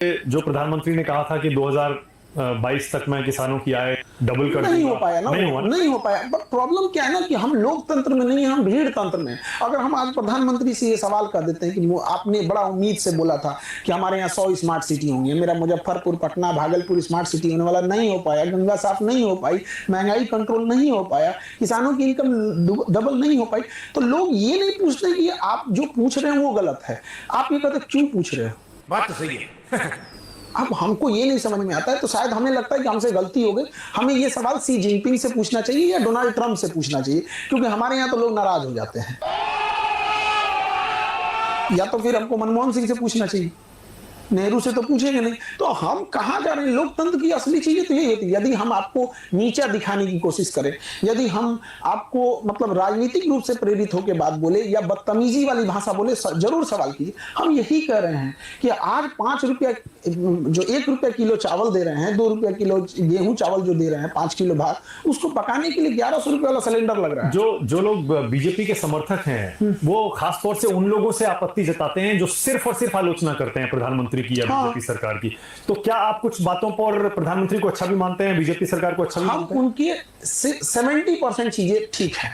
जो प्रधानमंत्री ने कहा था कि 2022 तक में किसानों की आय डबल कर नहीं हो पाया ना, नहीं हो पाया। बट प्रॉब्लम क्या है ना कि हम लोकतंत्र में नहीं, हम भीड़ तंत्र में। अगर हम आज प्रधानमंत्री से ये सवाल कर देते हैं कि आपने बड़ा उम्मीद से बोला था कि हमारे यहाँ 100 स्मार्ट सिटी होंगी, मेरा मुजफ्फरपुर, पटना, भागलपुर स्मार्ट सिटी होने वाला, नहीं हो पाया। गंगा साफ नहीं हो पाई, महंगाई कंट्रोल नहीं हो पाया, किसानों की इनकम डबल नहीं हो पाई, तो लोग ये नहीं पूछते कि आप जो पूछ रहे हैं वो गलत है। आप ये कहते क्यों पूछ रहे हो? बात तो सही है। अब हमको ये नहीं समझ में आता है, तो शायद हमें लगता है कि हमसे गलती हो गई। हमें ये सवाल सी जिनपिंग से पूछना चाहिए या डोनाल्ड ट्रंप से पूछना चाहिए, क्योंकि हमारे यहाँ तो लोग नाराज हो जाते हैं। या तो फिर हमको मनमोहन सिंह से पूछना चाहिए, नेहरू से तो पूछेंगे नहीं। तो हम कहां जा रहे हैं? लोकतंत्र की असली चीजें तो यही होती है। यदि हम आपको नीचा दिखाने की कोशिश करें, यदि हम आपको मतलब राजनीतिक रूप से प्रेरित होकर बात बोले या बदतमीजी वाली भाषा बोले, जरूर सवाल कीजिए। हम यही कह रहे हैं कि आज 5 रुपया, जो 1 रुपया किलो चावल दे रहे हैं, 2 रुपया किलो गेहूं चावल जो दे रहे हैं, 5 किलो भात, उसको पकाने के लिए 1100 रुपये वाला सिलेंडर लग रहा है। जो लोग बीजेपी के समर्थक हैं वो खासतौर से उन लोगों से आपत्ति जताते हैं जो सिर्फ और सिर्फ आलोचना करते हैं प्रधानमंत्री की या बीजेपी सरकार की। तो क्या आप कुछ बातों पर प्रधानमंत्री को अच्छा भी मानते हैं, बीजेपी सरकार को अच्छा भी मानते हैं? उनकी 70% चीजें ठीक है,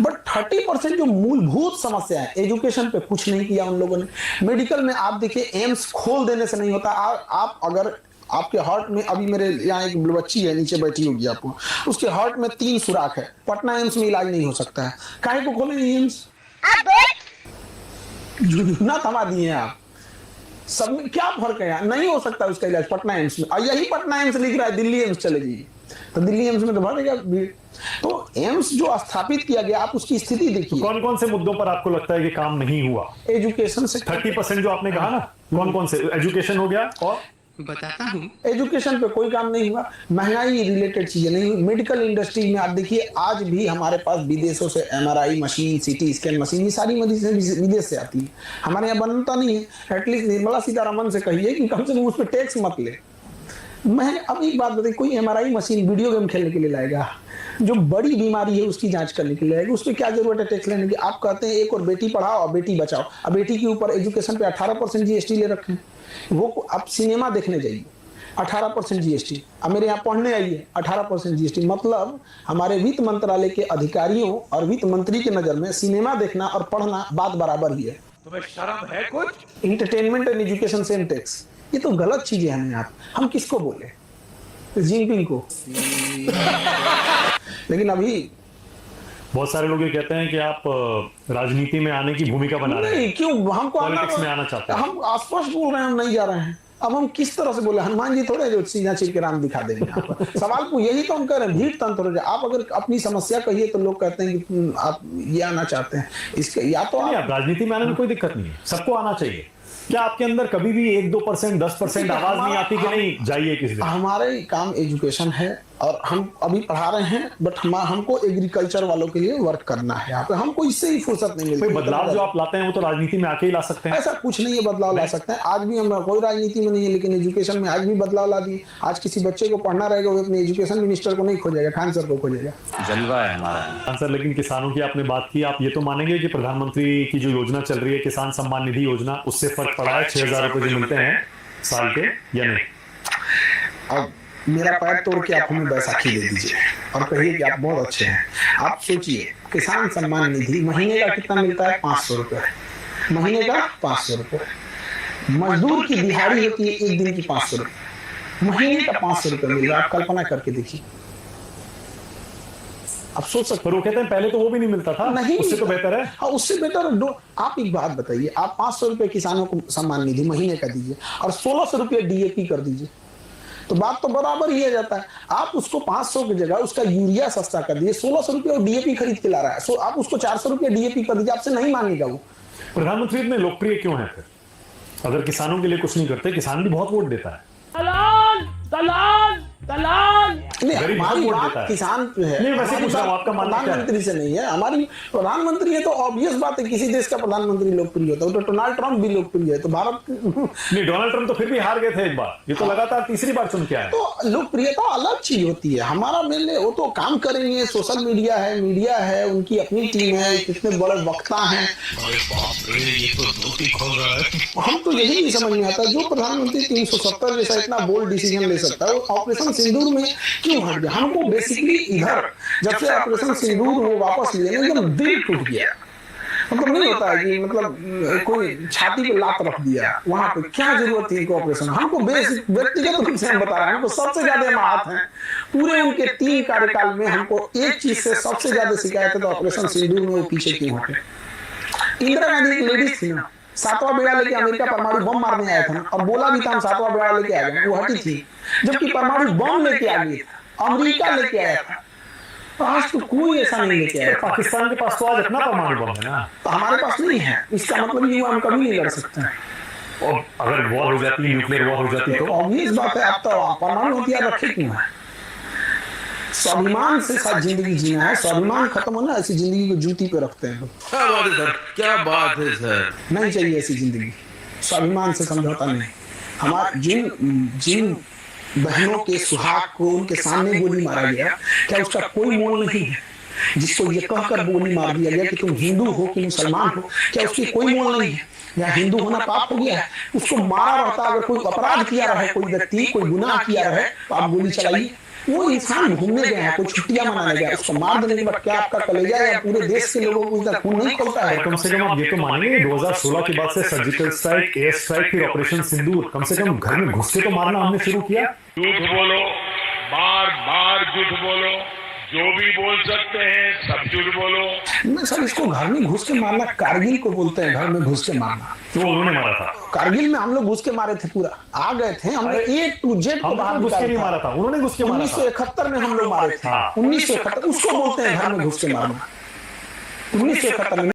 बट 30% जो मूलभूत समस्या है, एजुकेशन पे कुछ नहीं किया उन लोगों ने। मेडिकल में आप देखिए, एम्स खोल देने से नहीं होता। आप अगर आपके हार्ट में, अभी मेरे यहाँ एक बच्ची है नीचे बैठी होगी आपको, उसके हार्ट में 3 सुराख है, पटना एम्स में इलाज नहीं हो सकता है। काहे को खोले नहीं एम्स? ना थमा दिए आप, सब में क्या फर्क है? नहीं हो सकता उसका इलाज पटना एम्स में, और यही पटना एम्स लिख रहा है दिल्ली एम्स चले जाइए, तो दिल्ली एम्स में तो बढ़ेगा भीड़। तो एम्स जो स्थापित किया गया, आप उसकी स्थिति देखिए। कौन कौन से मुद्दों पर आपको लगता है कि काम नहीं हुआ? एजुकेशन से 30% जो आपने कहा ना, कौन कौन से? एजुकेशन हो गया, और बताता हूँ। एजुकेशन पे कोई काम नहीं हुआ, महंगाई रिलेटेड चीजें नहीं हुई। मेडिकल इंडस्ट्री में आप देखिए, आज भी हमारे पास विदेशों से MRI machine, CT scan machine, ये सारी मशीन विदेश से आती है, हमारे यहाँ बनता नहीं है। एटलीस्ट निर्मला सीतारमन से कहिए कि कम से कम उस पर टैक्स मत ले। मैं अब एक बात बताइए, कोई MRI मशीन वीडियो गेम खेलने के लिए लाएगा? जो बड़ी बीमारी है उसकी जांच करने के लिए लाएगा, उस पर क्या जरूरत है टैक्स लेने की? आप कहते हैं एक और बेटी पढ़ाओ और बेटी बचाओ, अब बेटी के ऊपर एजुकेशन पे 18% GST ले रखे हैं। वो आप सिनेमा देखने जाइए, 18% GST। अब मेरे यहाँ पढ़ने आइए, 18% GST। मतलब हमारे वित्त मंत्रालय के अधिकारियों और वित्त मंत्री की नजर में सिनेमा देखना और पढ़ना बात बराबर ही है। तुम्हें शर्म है कुछ? Entertainment and education same tax, ये तो गलत चीजें हैं। आप हम किसको बोले? जिनपिंग को। लेकिन अभी बहुत सारे लोग ये कहते हैं कि आप राजनीति में आने की भूमिका बना रहे हैं। नहीं, क्यों हमको पॉलिटिक्स में आना चाहते हैं? हम स्पष्ट बोल रहे हैं, हम नहीं जा रहे हैं। अब हम किस तरह से बोले? हनुमान जी थोड़े जो सीधा चीर के राम दिखा देंगे यहाँ पर। सवाल को यही तो हम कह रहे हैं, भीड़ तंत्र हो जाए। आप अगर अपनी समस्या कहिए तो लोग कहते हैं कि आप ये आना चाहते हैं, इसके या तो आप राजनीति में आने में कोई दिक्कत नहीं है, सबको आना चाहिए। क्या आपके अंदर कभी भी 1-2%, 10% आवाज नहीं आती कि नहीं जाइए किसी दिन? हमारे काम एजुकेशन है और हम अभी पढ़ा रहे हैं, बट हमको एग्रीकल्चर वालों के लिए वर्क करना है यहाँ पे। हमको इससे ही फुर्सत नहीं मिलती। बदलाव जो आप लाते हैं वो तो राजनीति में आके ही ला सकते हैं। ऐसा कुछ नहीं है, बदलाव ला सकते हैं। आज भी हम कोई राजनीति में नहीं है, लेकिन एजुकेशन में आज भी बदलाव ला दिए। आज किसी बच्चे को पढ़ना रहेगा, वो अपने एजुकेशन मिनिस्टर को नहीं खोजेगा, खान सर को खोजेगा। जलवा है हमारा। सर, लेकिन किसानों की आपने बात की, आप ये तो मानेंगे कि प्रधानमंत्री की जो योजना चल रही है, किसान सम्मान निधि योजना, उससे फर्क पड़ा है? 6,000 रुपए जो मिलते हैं साल के, या नहीं? अब मेरा पैर तोड़ के आप हमें बैसाखी दे दीजिए और कहिए कि आप बहुत अच्छे हैं। आप सोचिए, किसान सम्मान निधि महीने का कितना मिलता है? 500 रुपए महीने का, 500 रुपए। मजदूर की दिहाड़ी होती है एक दिन की 500 रुपए, महीने का 500 रुपए मिल रहा है। आप कल्पना करके देखिए, आप सोच सकते। वो कहते हैं पहले तो वो भी नहीं मिलता था, नहीं, उससे तो बेहतर है। हाँ, उससे बेहतर। आप एक बात बताइए, आप 500 रुपए किसानों को सम्मान निधि महीने का दीजिए और 1600 रुपये DAP कर दीजिए, तो बात तो बराबर ही आ जाता है। आप उसको 500 की जगह उसका यूरिया सस्ता कर दीजिए, 1600 रुपये और DAP खरीद के ला रहा है, सो आप उसको 400 रुपये DAP कर दीजिए, आपसे नहीं मांगेगा वो। प्रधानमंत्री इतने लोकप्रिय क्यों है फिर, अगर किसानों के लिए कुछ नहीं करते? किसान भी बहुत वोट देता है। दलाल दलाल नहीं, गरीब हमारी वोट बात देता है। किसान पे है, नहीं, वैसे हमारी पूछ रहा हूँ, बात आपका मानना क्या है? प्रधानमंत्री से नहीं है। हमारी प्रधानमंत्री है तो ऑब्वियस बात है, किसी देश का प्रधानमंत्री लोकप्रिय होता है, तो डोनाल्ड ट्रंप भी लोकप्रिय है, तो भारत नहीं, डोनाल्ड ट्रंप तो फिर भी हार गए थे एक बार, ये तो लगातार तीसरी बार चुन के आए। तो लोकप्रियता अलग चीज होती है। हमारा मेले वो तो काम करेंगे, सोशल मीडिया है, उनकी अपनी टीम है, कितने बड़े वक्ता हैं। हम तो यही नहीं समझ में आता, जो प्रधानमंत्री 370 जैसा इतना बोल्ड डिसीजन ले सकता है, वो ऑपरेशन सिंदूर में क्यों हट गया? हमको बेसिकली इधर जब से ऑपरेशन सिंदूर वो वापस लिए ना, एकदम दिल टूट गया। मतलब नहीं होता है कि मतलब कोई छाती पे लात रख दिया, वहां पे क्या जरूरत थी इनको ऑपरेशन? हमको बेसिक व्यक्तिगत रूप से हम बता रहे हैं, हमको सबसे ज्यादा मात है पूरे उनके 3 कार्यकाल में। हमको एक चीज से सबसे ज्यादा शिकायत है, तो ऑपरेशन सिंदूर में वो पीछे क्यों हटे? इंदिरा गांधी एक लेडीज थी ना, 7वां बेड़ा लेके अमेरिका परमाणु बम मारने आया था ना, और बोला भी था हम 7वां बेड़ा लेके आ गए, वो हटी थी। जबकि परमाणु बम लेके आ गई, अमेरिका लेके आया था, आज तो कोई ऐसा नहीं लेके आया। पाकिस्तान के पास तो आज अपना परमाणु बम है ना, तो हमारे पास नहीं है, इसका मतलब ये हुआ हम कभी नहीं लड़ सकते हैं। और अगर वॉर हो जाती, न्यूक्लियर वॉर हो जाती तो तो ऑब्वियस बात है, आप तो परमाणु हथियार रखे क्यों है? स्वाभिमान से साथ जिंदगी जीना है, स्वाभिमान खत्म होना, ऐसी जिंदगी को जूती पे रखते हैं लोग। क्या बात है सर, क्या बात है सर। नहीं चाहिए ऐसी जिंदगी, स्वाभिमान से समझौता नहीं। हमारे जिन बहनों के सुहाग को उनके सामने गोली मारा गया, क्या उसका कोई मोल नहीं है? जिसको ये कहकर गोली मार दिया गया कि तुम हिंदू हो कि मुसलमान हो, क्या उसकी कोई मोल नहीं है? या हिंदू होना पाप हो गया है? उसको मारा रहता, अगर कोई अपराध किया रहे, कोई व्यक्ति कोई गुनाह किया रहे, तो आप गोली चलाइए। वो इंसान घूमने गया है, कोई छुट्टियां मनाने गया, उसको मार देने के बाद क्या आपका कलेजा या पूरे देश के लोगों को इतना खून नहीं खोलता है? कम से कम आप ये तो मानेंगे 2016 के बाद से सर्जिकल स्ट्राइक, एयर स्ट्राइक, फिर ऑपरेशन सिंदूर, कम से कम घर में घुस के तो मारना हमने शुरू किया। झूठ बोलो, बार बार झूठ बोलो, जो भी बोल सकते हैं सब झूठ बोलो। मैं सर इसको घर में घुस के मारना कारगिल को बोलते हैं, घर में घुस के मारना। तो उन्होंने मारा था, कारगिल में हम लोग घुस के मारे थे, पूरा आ गए थे, हमने A to Z को बाहर हमने घुस के नहीं मारा था, उन्होंने घुस के मारा था। 1971 में हम लोग मारे थे, 1971 उसको बोलते हैं घर में घुस के मारना। 1971 में